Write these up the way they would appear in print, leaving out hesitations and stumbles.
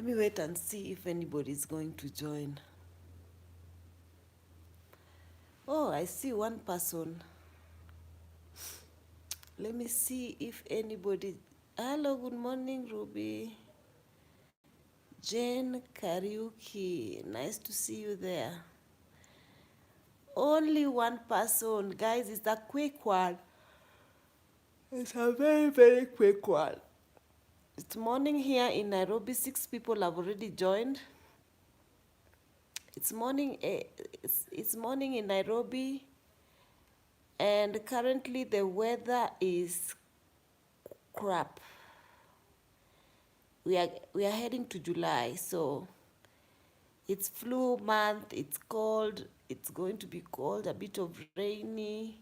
Let me wait and see if anybody is going to join. Oh, I see one person. Let me see if anybody. Hello, good morning, Ruby. Jane Kariuki, nice to see you there. Only one person, guys. It's a quick one. It's a very, very quick one. It's morning here in Nairobi. 6 people have already joined. It's morning. It's morning in Nairobi, and currently the weather is crap. We are heading to July, so it's flu month. It's cold. It's going to be cold, a bit of rainy,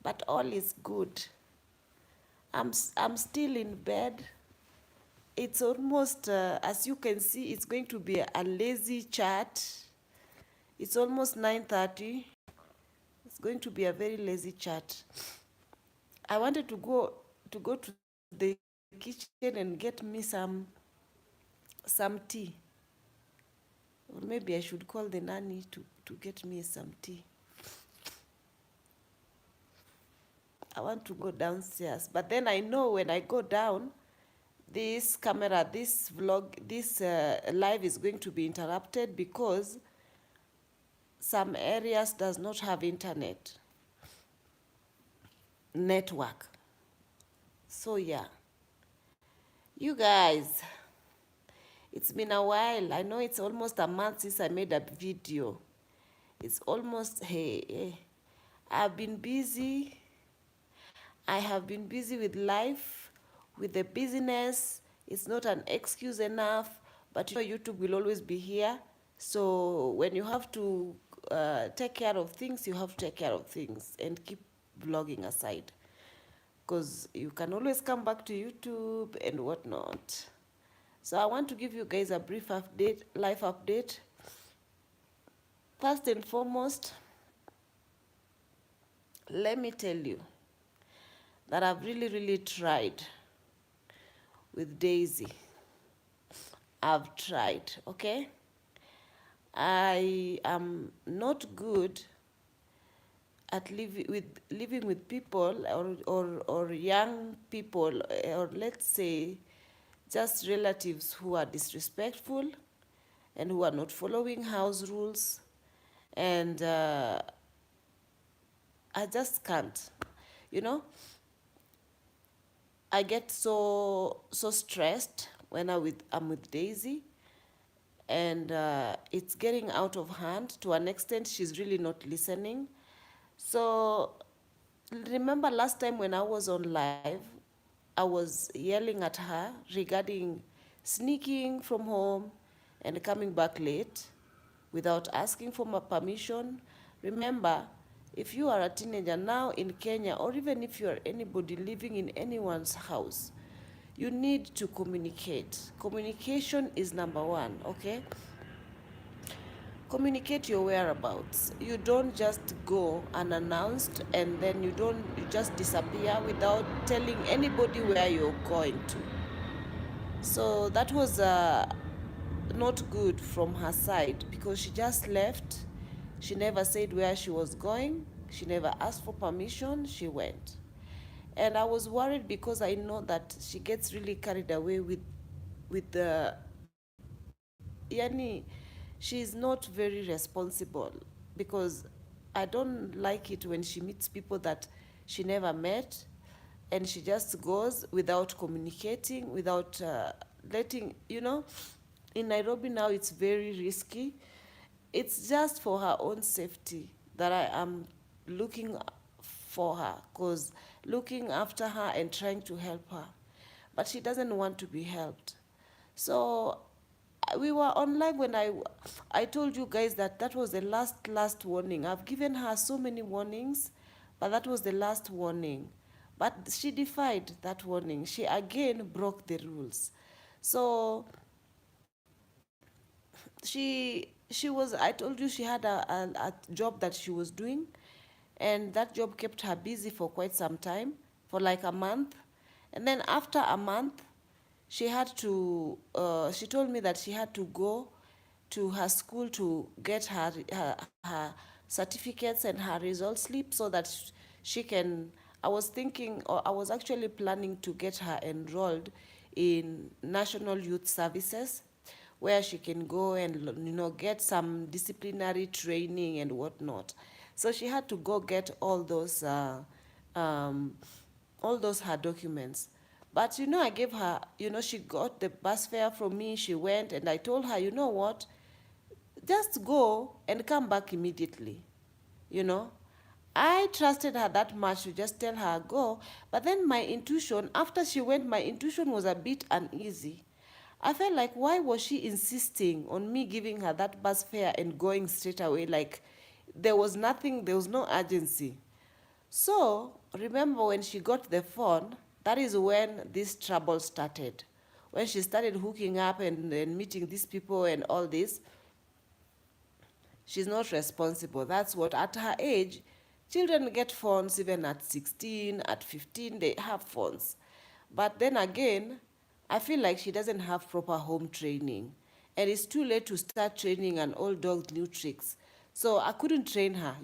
but all is good. I'm still in bed. It's almost, as you can see, it's going to be a lazy chat. It's almost 9:30. It's going to be a very lazy chat. I wanted to go to the kitchen and get me some tea. Or maybe I should call the nanny to get me some tea. I want to go downstairs, but then I know when I go down, this camera, this vlog, this live is going to be interrupted because some areas does not have internet network. So yeah, you guys, it's been a while. I know it's almost a month since I made a video. It's almost, hey, I've been busy. I have been busy with life, with the business. It's not an excuse enough, but you know YouTube will always be here. So when you have to take care of things, you have to take care of things and keep vlogging aside. Because you can always come back to YouTube and whatnot. So I want to give you guys a brief update, life update. First and foremost, let me tell you that I've really tried with Daisy. I've tried, okay? I am not good at living with people or young people, or let's say just relatives who are disrespectful and who are not following house rules, and I just can't, you know. I get so stressed when I'm with Daisy, and it's getting out of hand to an extent. She's really not listening. So remember last time when I was on live, I was yelling at her regarding sneaking from home and coming back late without asking for my permission. Remember, if you are a teenager now in Kenya, or even if you are anybody living in anyone's house, you need to communicate. Communication is number one, okay? Communicate your whereabouts. You don't just go unannounced and then you just disappear without telling anybody where you're going to. So that was not good from her side, because she just left. She never said where she was going. She never asked for permission. She went. And I was worried because I know that she gets really carried away with the yani, she's not very responsible, because I don't like it when she meets people that she never met and she just goes without communicating, without letting, you know, in Nairobi now it's very risky. It's just for her own safety that I am looking for her, because looking after her and trying to help her. But she doesn't want to be helped. So we were on live when I told you guys that that was the last warning. I've given her so many warnings, but that was the last warning. But she defied that warning. She again broke the rules. So she was, I told you she had a job that she was doing, and that job kept her busy for quite some time, for like a month. And then after a month, she had to, she told me that she had to go to her school to get her certificates and her result slip so that she can, I was thinking, or I was actually planning to get her enrolled in National Youth Services, where she can go and, get some disciplinary training and whatnot. So she had to go get um, all those her documents. But I gave her, she got the bus fare from me. She went, and I told her, you know what, just go and come back immediately. You know, I trusted her that much to just tell her go. But then my intuition, after she went, my intuition was a bit uneasy. I felt like, why was she insisting on me giving her that bus fare and going straight away? Like, there was nothing, there was no urgency. So, remember when she got the phone, that is when this trouble started. When she started hooking up and meeting these people and all this, she's not responsible. That's what, at her age, children get phones even at 16, at 15, they have phones. But then again, I feel like she doesn't have proper home training. And it's too late to start training an old dog new tricks. So I couldn't train her.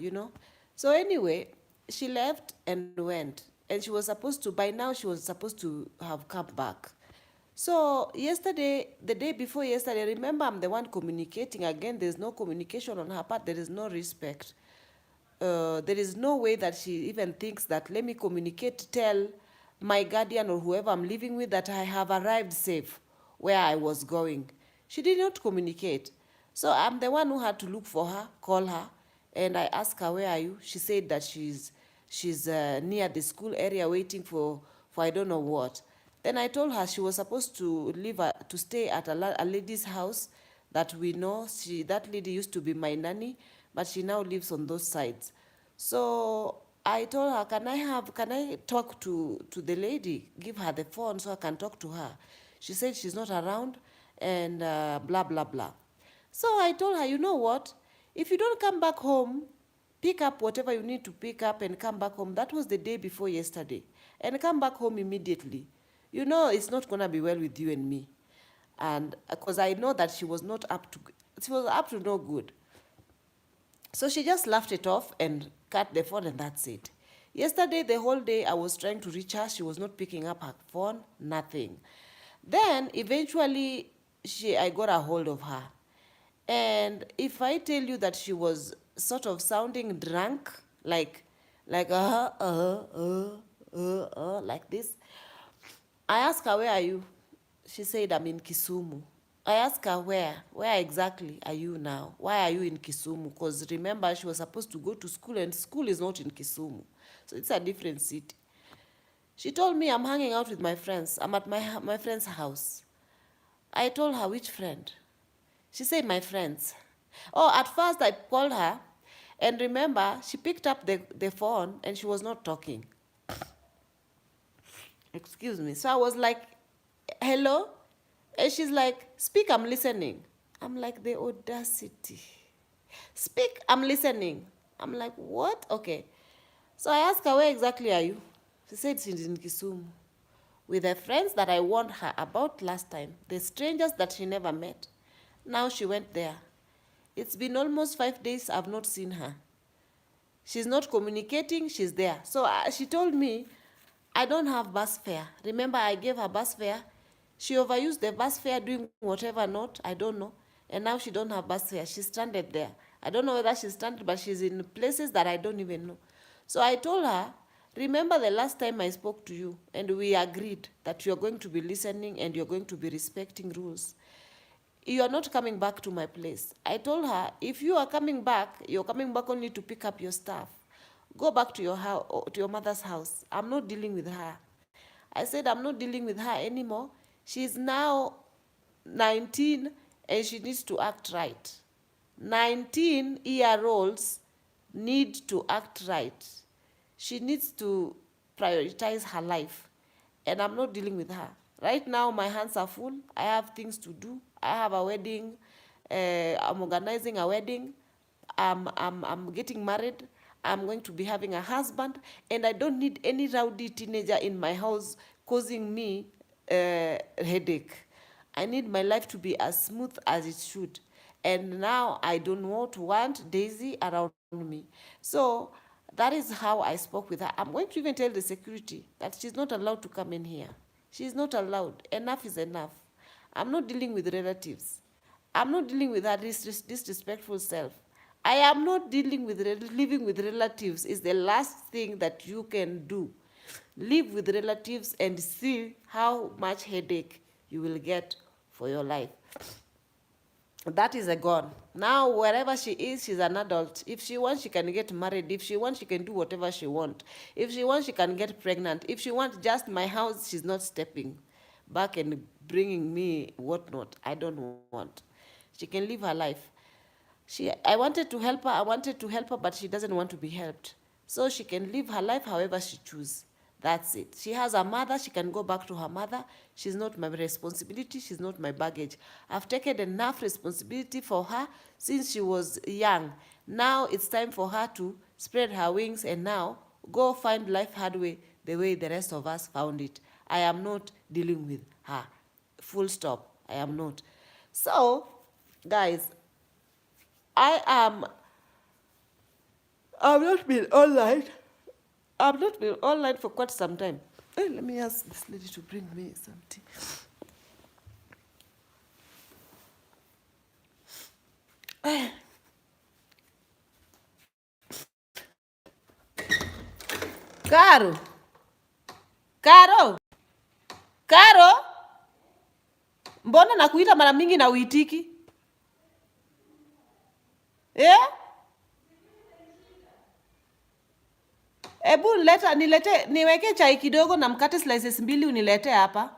So anyway, she left and went. And she was supposed to, by now, she was supposed to have come back. So yesterday, the day before yesterday, remember, I'm the one communicating. Again, there's no communication on her part. There is no respect. There is no way that she even thinks that, let me communicate, tell my guardian or whoever I'm living with that I have arrived safe where I was going. She did not communicate. So I'm the one who had to look for her, call her, and I asked her, where are you? She said that she's near the school area waiting for I don't know what. Then I told her she was supposed to to stay at a lady's house that we know. That lady used to be my nanny, but she now lives on those sides. So I told her, can I talk to the lady? Give her the phone so I can talk to her. She said she's not around and blah, blah, blah. So I told her, you know what? If you don't come back home, pick up whatever you need to pick up and come back home. That was the day before yesterday. And come back home immediately. It's not going to be well with you and me. And because I know that she was up to no good. So she just laughed it off and cut the phone, and that's it. Yesterday, the whole day, I was trying to reach her. She was not picking up her phone, nothing. Then, eventually, I got a hold of her. And if I tell you that she was sort of sounding drunk, like like this, I asked her, where are you? She said, I'm in Kisumu. I asked her, where exactly are you now? Why are you in Kisumu? Because remember, she was supposed to go to school, and school is not in Kisumu. So it's a different city. She told me, I'm hanging out with my friends. I'm at my friend's house. I told her, which friend? She said, my friends. Oh, at first I called her, and remember, she picked up the phone, and she was not talking. Excuse me. So I was like, hello? And she's like, speak, I'm listening. I'm like, the audacity. Speak, I'm listening. I'm like, what? Okay. So I asked her, where exactly are you? She said she's in Kisumu with the friends that I warned her about last time, the strangers that she never met. Now she went there. It's been almost 5 days I've not seen her. She's not communicating, she's there. So she told me, I don't have bus fare. Remember, I gave her bus fare. She overused the bus fare doing whatever not, I don't know. And now she don't have bus fare. She's stranded there. I don't know whether she's stranded, but she's in places that I don't even know. So I told her, remember the last time I spoke to you, and we agreed that you're going to be listening and you're going to be respecting rules. You are not coming back to my place. I told her, if you are coming back, you're coming back only to pick up your stuff. Go back to your house, to your mother's house. I'm not dealing with her. I said, I'm not dealing with her anymore. She's now 19 and she needs to act right. 19-year-olds need to act right. She needs to prioritize her life. And I'm not dealing with her. Right now, my hands are full. I have things to do. I have a wedding. I'm organizing a wedding. I'm getting married. I'm going to be having a husband. And I don't need any rowdy teenager in my house causing me headache. I need my life to be as smooth as it should. And now I don't want Daisy around me. So that is how I spoke with her. I'm going to even tell the security that she's not allowed to come in here. She's not allowed. Enough is enough. I'm not dealing with relatives. I'm not dealing with her disrespectful self. I am not dealing with living with relatives is the last thing that you can do. Live with relatives and see how much headache you will get for your life. That is a gone. Now, wherever she is, she's an adult. If she wants, she can get married. If she wants, she can do whatever she wants. If she wants, she can get pregnant. If she wants just my house, she's not stepping back and bringing me whatnot. I don't want. She can live her life. I wanted to help her, but she doesn't want to be helped. So she can live her life however she chooses. That's it. She has a mother. She can go back to her mother. She's not my responsibility. She's not my baggage. I've taken enough responsibility for her since she was young. Now it's time for her to spread her wings and now go find life hard way, the way the rest of us found it. I am not dealing with her. Full stop. I am not. So, guys, I've not been online. I've not been online for quite some time. Hey, let me ask this lady to bring me some tea. Caro, Caro, Caro, mbona nakuita mara mingi na uitiki? Yeah? Ebu niweke chai kidogo na mkate slices 2 unilete hapa.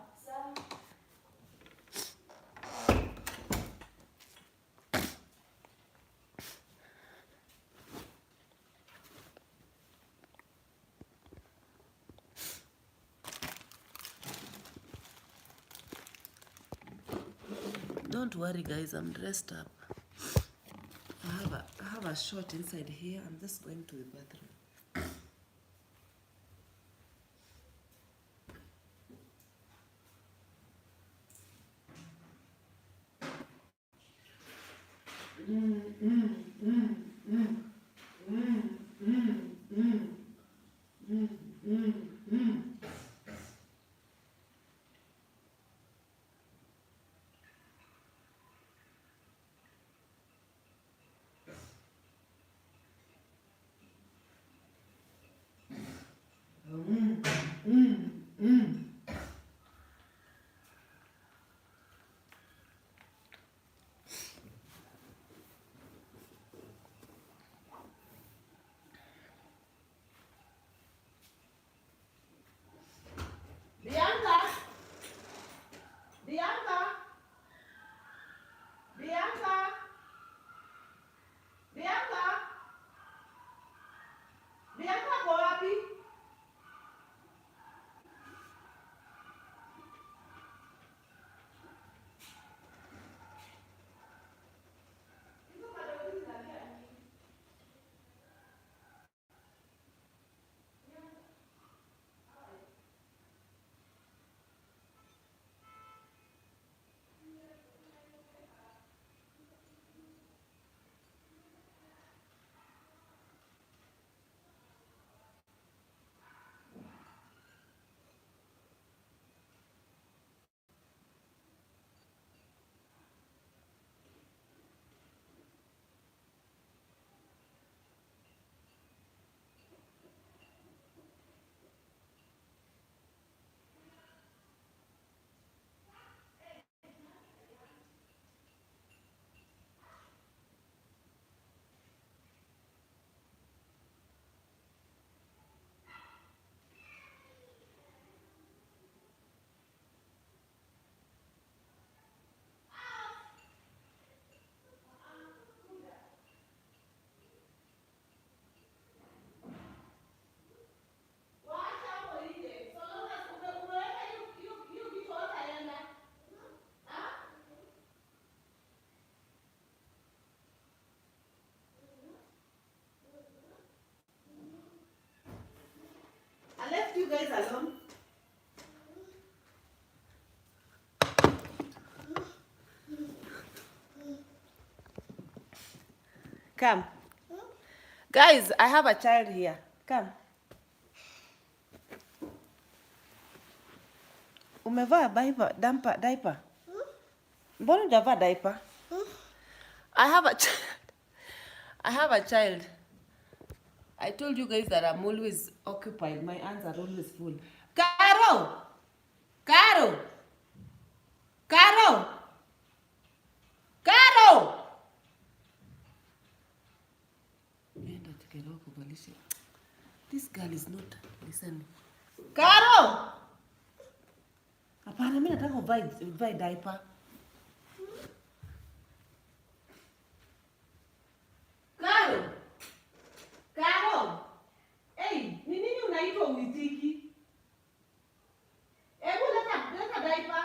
Don't worry guys, I'm dressed up. I have a short inside here. I'm just going to the bathroom. Come. Guys, I have a child here. Come. Umevaa diaper? Mbona hujavaa diaper? I have a child. I have a child. I told you guys that I'm always occupied. My hands are always full. Caro! Caro! Caro! Caro! This girl is not listening. Caro! Hapana, mimi nataka uvae diaper. Caro! Caro! Hey, ni nini unaitwa uitiki? Hebu leta diaper.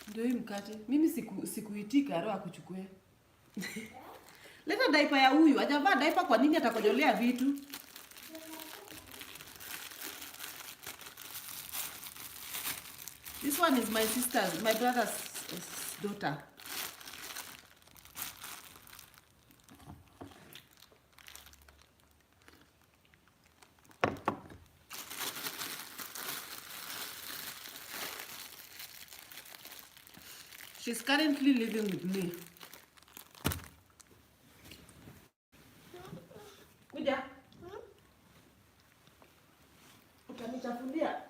Ndio hii mkate. Mimi sikuitika roho akuchukue. Leta diaper ya huyu. Hajavaa diaper, kwa nini atakojolea vitu? This one is my sister's, my brother's daughter. She's currently living with me. Kuja. Utanichafulia.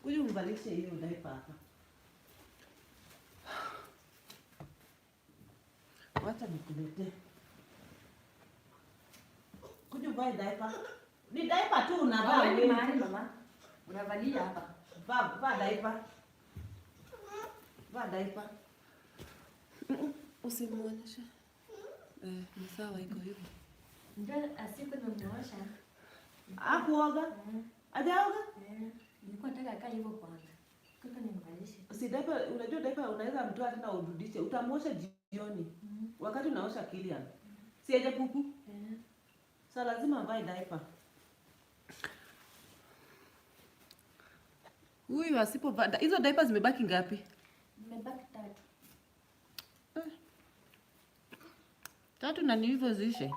Kuja umvalishe hiyo diaper hapa. Wacha nikuletee. Kuja uvae diaper. Ni diaper tu unavaa wewe. Mama. Unavalia hapa. Vaa diaper. Vaa diaper. Usimuonyeshe. Ni sawa iko hivyo. Ndio asiku nimemuosha. Akuoga? Hajaoga? Nilikuwa nataka akae hivyo kwanza. Kaka nimvalishe. Si diaper, unajua diaper unaweza mtoa tena urudishe. Utamuosha jioni. Wakati unaosha Kilian. Si aje pupu? So lazima avae diaper. Huyu asipovaa hizo diaper zimebaki ngapi? Zimebaki 3. 3 na ni hivyo zishe.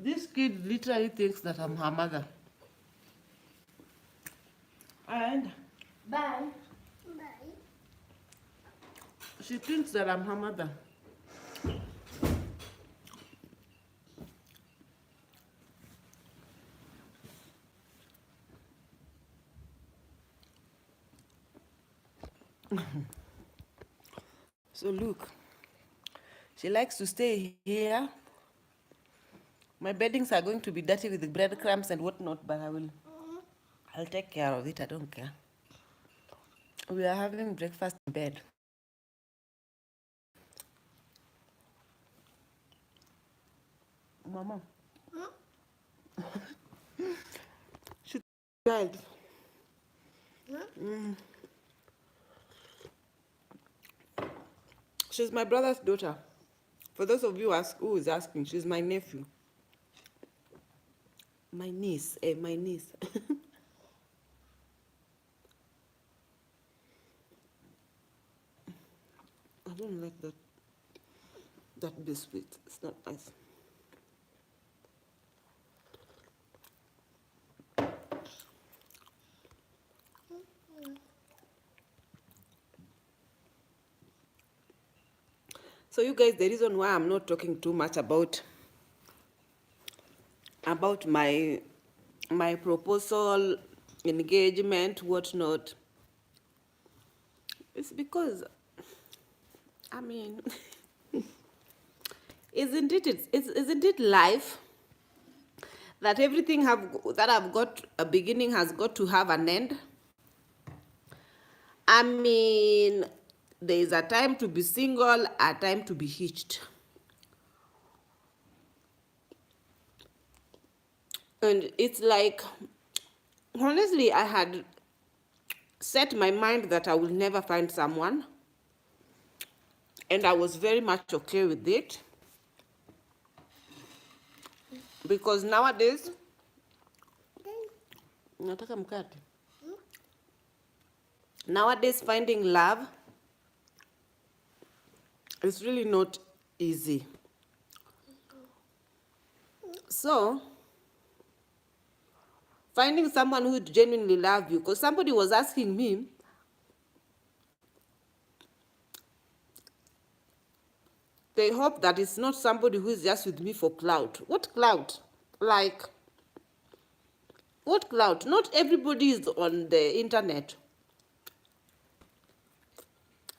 This kid literally thinks that I'm her mother. And Bye. she thinks that I'm her mother. So look, she likes to stay here. My beddings are going to be dirty with the breadcrumbs and whatnot, but I'll take care of it. I don't care. We are having breakfast in bed. Mama. She's child. She's my brother's daughter. For those of you who is asking, she's my nephew. My niece. My niece. I don't like that biscuit. It's not nice. So you guys, the reason why I'm not talking too much about my proposal, engagement, whatnot, it's because, I mean, isn't it life that everything that I've got a beginning has got to have an end? I mean, there is a time to be single, a time to be hitched. And it's like, honestly, I had set my mind that I will never find someone. And I was very much okay with it. Because nowadays, nataka mkate. Nowadays, finding love is really not easy. So, finding someone who would genuinely love you, because somebody was asking me, they hope that it's not somebody who is just with me for clout. What clout? Like, what clout? Not everybody is on the internet.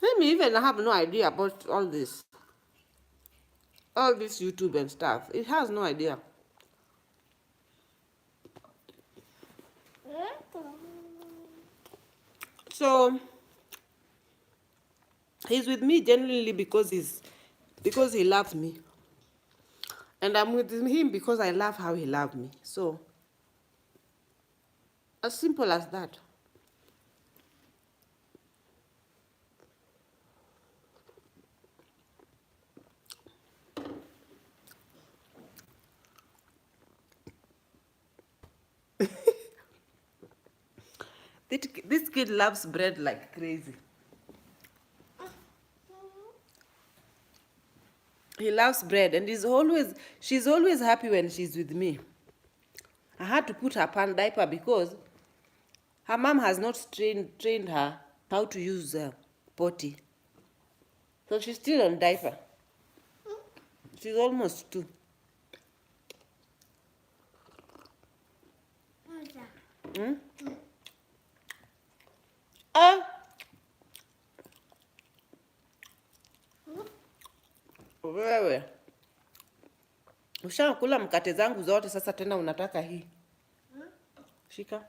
Let me even have no idea about all this. All this YouTube and stuff. It has no idea. So he's with me genuinely because he loves me. And I'm with him because I love how he loved me. So as simple as that. This kid loves bread like crazy. He loves bread, and she's always happy when she's with me. I had to put her pan diaper because her mom has not trained her how to use potty. So she's still on diaper. She's almost 2. Hmm? Wewe ushakula mkate zangu zote, sasa tena unataka hii? Shika.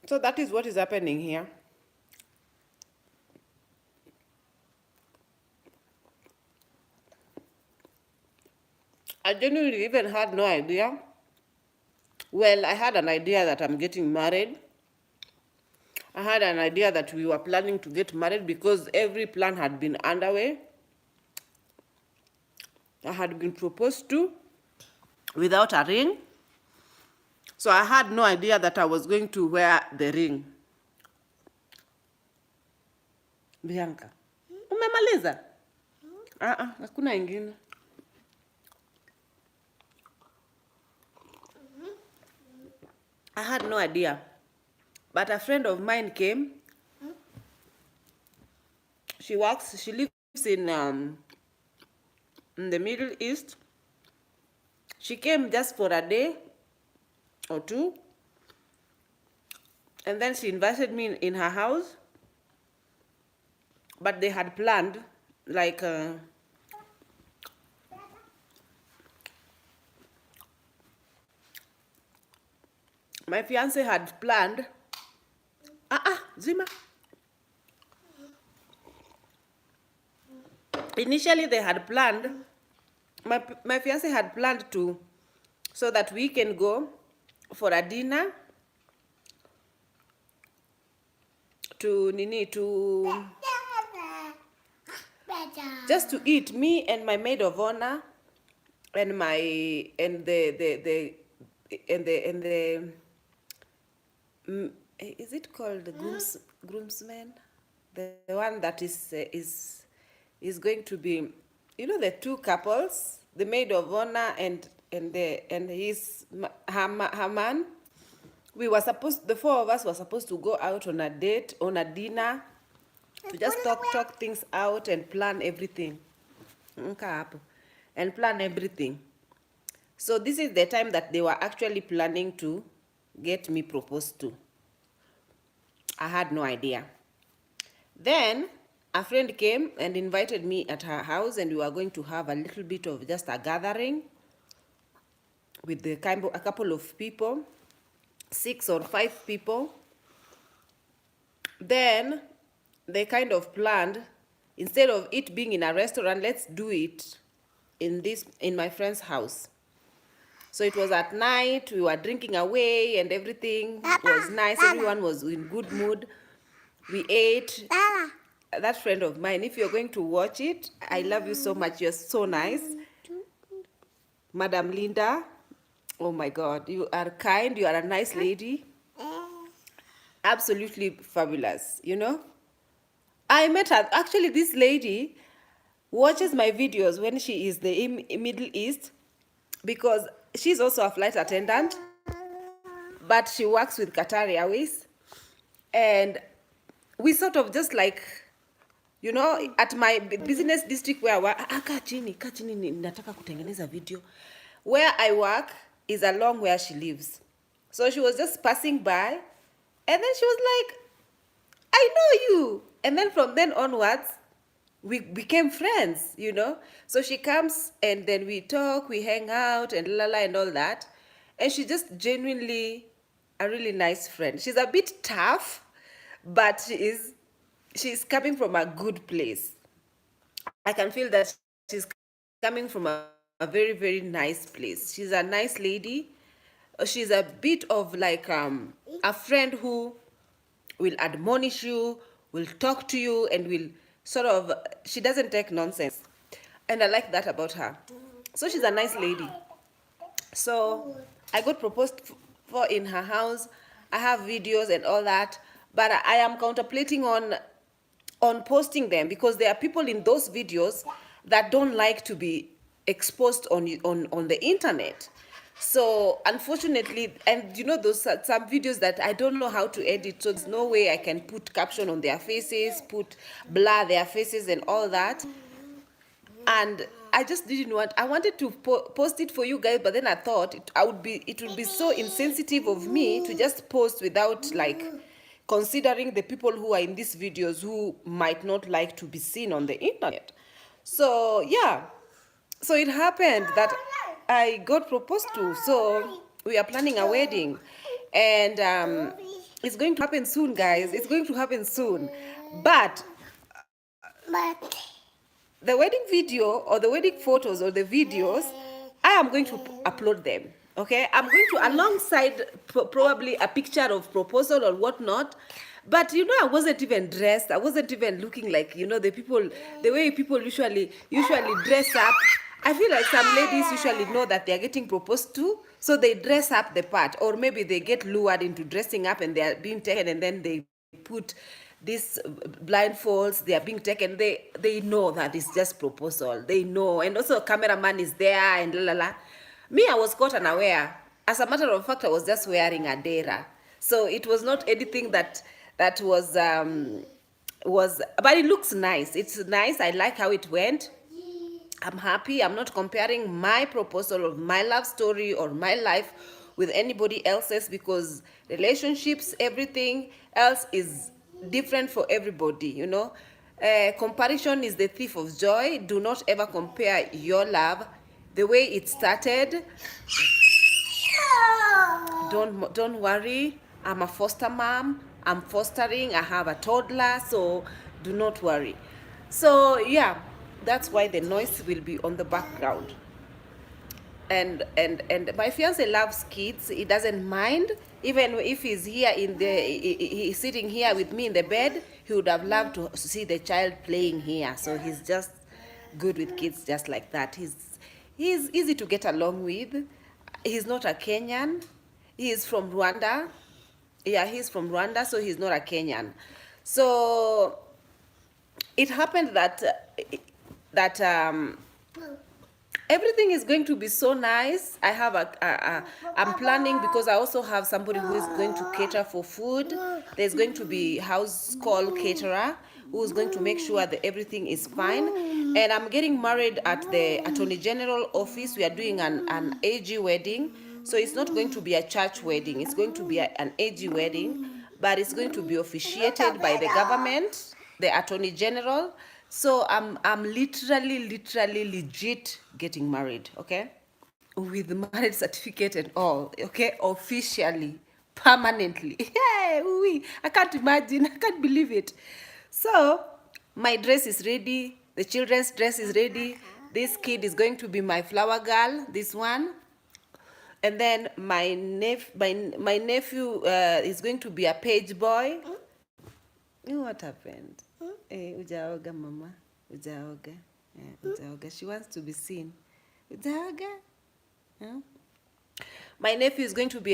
So that is what is happening here. I genuinely even had no idea. Well, I had an idea that I'm getting married. I had an idea that we were planning to get married because every plan had been underway. I had been proposed to without a ring. So I had no idea that I was going to wear the ring. Bianca, umemaliza? Hakuna ingine. I had no idea. But a friend of mine came. She lives in the Middle East. She came just for a day or 2. And then she invited me in her house. But they had planned, like, my fiance had planned, Zima. Initially they had planned, my fiance had planned so that we can go for a dinner just to eat, me and my maid of honor and is it called the groomsman? The one that is going to be, the 2 couples, the maid of honor and her man. The 4 of us were supposed to go out on a date, on a dinner, to just talk things out and plan everything. And plan everything. So this is the time that they were actually planning to get me proposed to. I had no idea. Then a friend came and invited me at her house, and we were going to have a little bit of just a gathering with a couple of people, 6 or 5 people. Then they kind of planned, instead of it being in a restaurant, let's do it in my friend's house. So it was at night, we were drinking away and everything was nice. Everyone was in good mood. We ate. That friend of mine, if you're going to watch it, I love you so much. You're so nice. Madam Linda, oh my God, you are kind. You are a nice lady. Absolutely fabulous, you know. I met her. Actually, this lady watches my videos when she is in Middle East, because she's also a flight attendant, but she works with Qatar Airways. And we sort of just like, you know, at my business district where I work, kaa chini, nataka kutengeneza video. Where I work is along where she lives. So she was just passing by, and then she was like, I know you. And then from then onwards, we became friends, you know. So she comes and then we talk, we hang out and and all that. And she's just genuinely a really nice friend. She's a bit tough, but she's coming from a good place. I can feel that she's coming from a very, very nice place. She's a nice lady. She's a bit of like a friend who will admonish you, will talk to you, and will sort of, she doesn't take nonsense. And I like that about her. So she's a nice lady. So I got proposed for in her house. I have videos and all that, but I am contemplating on posting them, because there are people in those videos that don't like to be exposed on the internet. So unfortunately, and you know, those some videos that I don't know how to edit, so there's no way I can put caption on their faces, blur their faces and all that. And I just didn't want, I wanted to post it for you guys, but then I thought it would be so insensitive of me to just post without like considering the people who are in these videos who might not like to be seen on the internet. So yeah, so it happened that I got proposed to. So we are planning a wedding, and it's going to happen soon, guys. It's going to happen soon. But the wedding video or the wedding photos or the videos, I am going to upload them. Okay, I'm going to, alongside probably a picture of proposal or whatnot. But you know, I wasn't even dressed. I wasn't even looking like, you know, the way people usually dress up. I feel like some ladies usually know that they are getting proposed to, so they dress up the part, or maybe they get lured into dressing up and they are being taken, and then they put these blindfolds, they are being taken. They know that it's just proposal. They know, and also cameraman is there and Me, I was caught unaware. As a matter of fact, I was just wearing a dera, so it was not anything that was, but it looks nice. It's nice. I like how it went. I'm happy. I'm not comparing my proposal of my love story or my life with anybody else's, because relationships, everything else is different for everybody, you know. Comparison is the thief of joy. Do not ever compare your love, the way it started. Don't worry. I'm a foster mom. I'm fostering. I have a toddler, so do not worry. So yeah, that's why the noise will be on the background. And my fiance loves kids. He doesn't mind, even if he's here he's sitting here with me in the bed. He would have loved to see the child playing here. So he's just good with kids, just like that. He's easy to get along with. He's not a Kenyan. He is from Rwanda. Yeah, he's from Rwanda, so he's not a Kenyan. So it happened that everything is going to be so nice. I have I'm planning, because I also have somebody who is going to cater for food. There's going to be house call caterer who's going to make sure that everything is fine. And I'm getting married at the Attorney General office. We are doing an AG wedding. So it's not going to be a church wedding. It's going to be an AG wedding, but it's going to be officiated by the government, the Attorney General. So I'm literally legit getting married, okay? With the marriage certificate and all, okay? Officially, permanently. Yeah, oui. I can't imagine. I can't believe it. So my dress is ready. The children's dress is ready. This kid is going to be my flower girl, this one. And then my nephew is going to be a page boy. What happened? Ujaoga mama, ujaoga. Ujaoga. She wants to be seen. Ujaoga. Huh? My nephew is going to be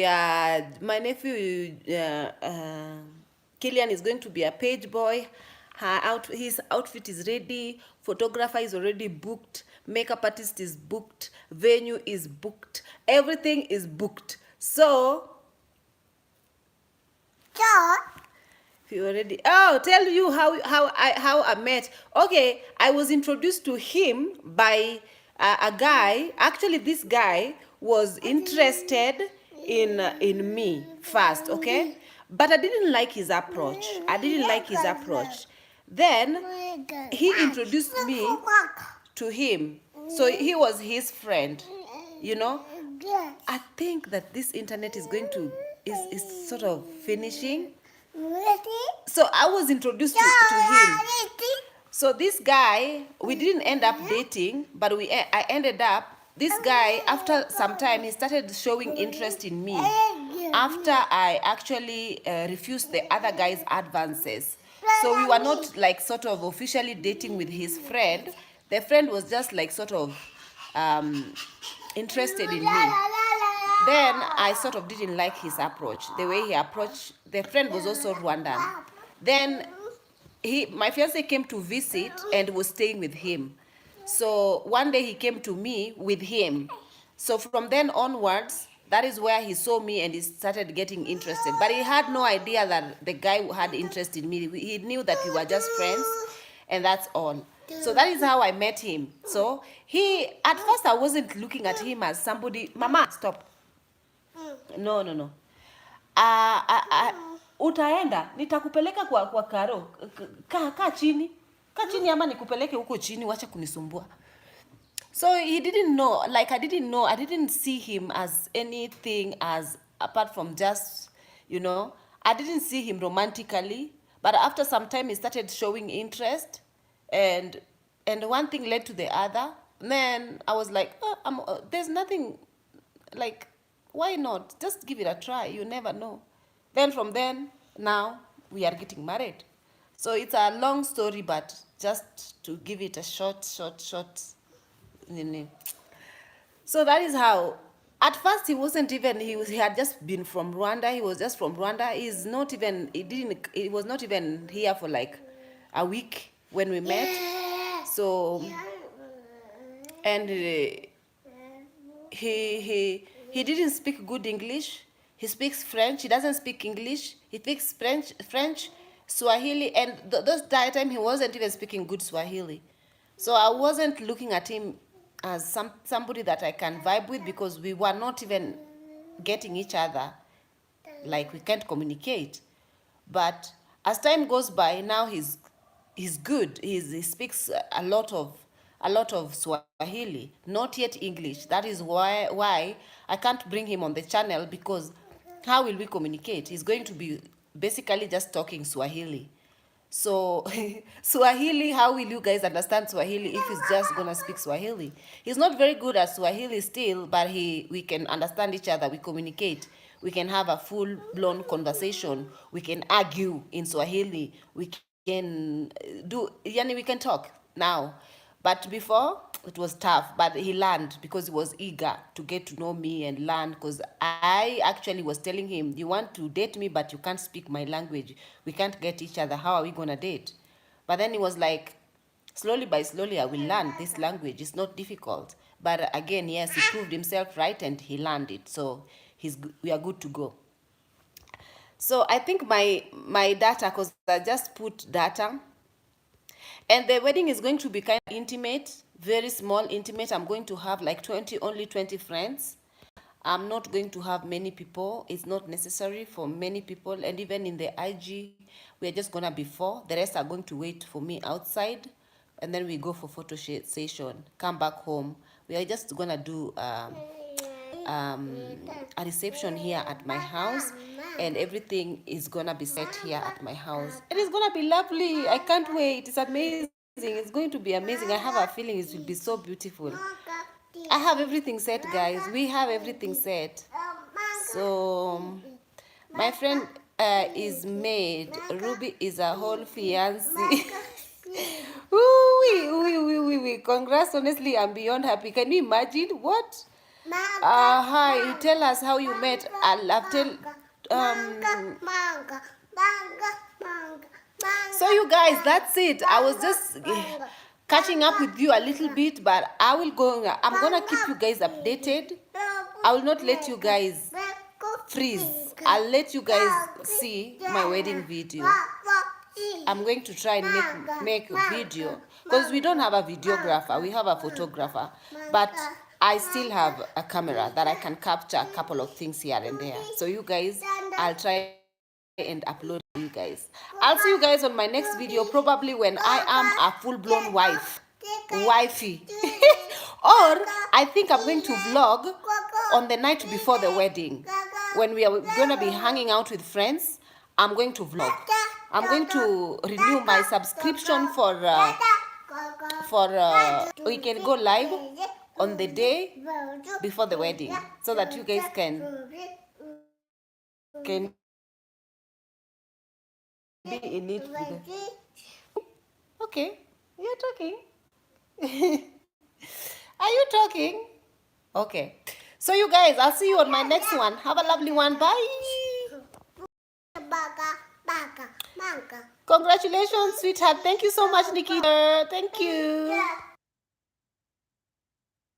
Killian is going to be a page boy. His outfit is ready. Photographer is already booked. Makeup artist is booked. Venue is booked. Everything is booked. So if you already tell you how I met. Okay, I was introduced to him by a guy. Actually, this guy was interested in me first, okay? But I didn't like his approach. Then he introduced me to him. So he was his friend, you know? I think that this internet is going to is sort of finishing. So I was introduced to him. So this guy, we didn't end up dating, but I ended up, this guy, after some time, he started showing interest in me after I actually refused the other guy's advances. So we were not like sort of officially dating with his friend. The friend was just like sort of interested in me. Then I sort of didn't like his approach, the way he approached. The friend was also Rwandan. Then my fiance came to visit and was staying with him. So one day he came to me with him. So from then onwards, that is where he saw me and he started getting interested. But he had no idea that the guy had interest in me. He knew that we were just friends, and that's all. So that is how I met him. So at first I wasn't looking at him as somebody. Mama, stop. No. Utaenda, nitakupeleka kwa Karo. Kaa chini ama nikupeleke huko chini, wacha kunisumbua. So he didn't know, like I didn't see him as anything as apart from just, you know, I didn't see him romantically, but after some time he started showing interest, and one thing led to the other. And then I was like, there's nothing, like, why not? Just give it a try. You never know. Then from then, now we are getting married. So it's a long story, but just to give it a short. So that is how. At first, he wasn't even. He had just been from Rwanda. He was just from Rwanda. He's not even. He was not even here for like a week when we met. So, and he didn't speak good English. He speaks French. He doesn't speak English. He speaks French, Swahili, and that time he wasn't even speaking good Swahili. So I wasn't looking at him as somebody that I can vibe with, because we were not even getting each other. Like, we can't communicate. But as time goes by, now he's good. He speaks a lot of Swahili, not yet English. That is why I can't bring him on the channel, because how will we communicate? He's going to be basically just talking Swahili. So Swahili, how will you guys understand Swahili if he's just gonna speak Swahili? He's not very good at Swahili still, but we can understand each other. We communicate. We can have a full-blown conversation. We can argue in Swahili. We can we can talk now. But before, it was tough, but he learned because he was eager to get to know me and learn, because I actually was telling him, you want to date me, but you can't speak my language. We can't get each other. How are we going to date? But then he was like, slowly by slowly, I will learn this language. It's not difficult. But again, yes, he proved himself right and he learned it. So we are good to go. So I think my data, because I just put data, And the wedding is going to be kind of intimate, very small, intimate. I'm going to have like only 20 friends. I'm not going to have many people. It's not necessary for many people. And even in the IG, we're just going to be 4. The rest are going to wait for me outside. And then we go for photo session, come back home. We are just going to do a reception here at my house. And everything is going to be set here at my house. It is going to be lovely. I can't wait. It's amazing. It's going to be amazing. I have a feeling it will be so beautiful. I have everything set, guys. We have everything set. So my friend is made. Ruby is a whole fiancé. Congrats, honestly, I'm beyond happy. Can you imagine? What? Hi, tell us how you met. I'll tell. So you guys, that's it. I was just catching up with you a little bit, but I'm gonna keep you guys updated. I will not let you guys freeze. I'll let you guys see my wedding video. I'm going to try and make a video because we don't have a videographer, we have a photographer, but I still have a camera that I can capture a couple of things here and there. So you guys, I'll try and upload you guys. I'll see you guys on my next video, probably when I am a full-blown wifey. Or I think I'm going to vlog on the night before the wedding. When we are going to be hanging out with friends, I'm going to vlog. I'm going to renew my subscription for we can go live on the day before the wedding so that you guys can be in it. Okay, you're talking. Are you talking? Okay. So you guys, I'll see you on my next one. Have a lovely one. Bye. Congratulations, sweetheart. Thank you so much, Nikita. Thank you.